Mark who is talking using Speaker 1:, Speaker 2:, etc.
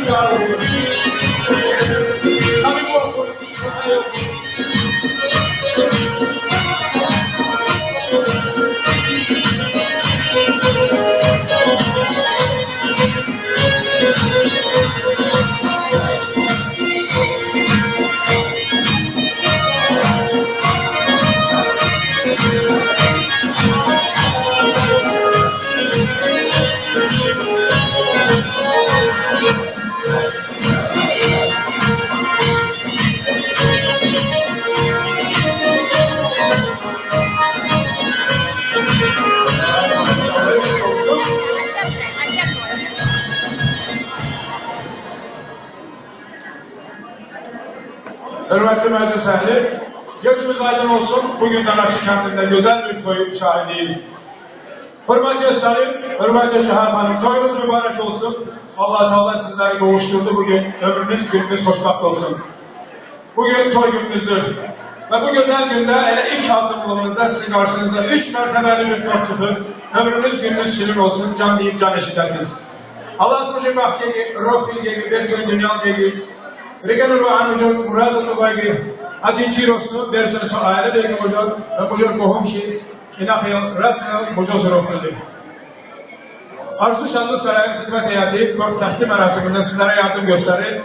Speaker 1: çağırıyoruz. Tabii bu okul. Hürmetli meclis ehli, gözümüz aydın olsun. Bugün Danaçı kentinde güzel bir toyun şahidiyim. Hürmetli Salim, hürmetli Çağat Hanım, toyunuz mübarek olsun. Allah Teala sizleri kavuşturdu bugün. Ömrünüz gününüz hoşbakt olsun. Bugün toy gününüzdür. Ve bu güzel günde ilk adımımızda sizin karşınızda 3 mertebeli bir top çıkır. Ömrünüz gününüz şirin olsun. Can deyip can eşitesiniz. Allah sizin bahçeyi, Rofil gibi, Berçin Dünya gibi, Regenul ve Anujur, Murazul Baygi, Adin Çiroslu, Berçin Soğayla, Berçin Mujur, Mujur Kohumşi, Kinafil, Ratsal, Mujur Surofildi. Arzu Şanlı Sarayın Hizmet Hayatı, Top Teslim Merasiminde sizlere yardım gösterir.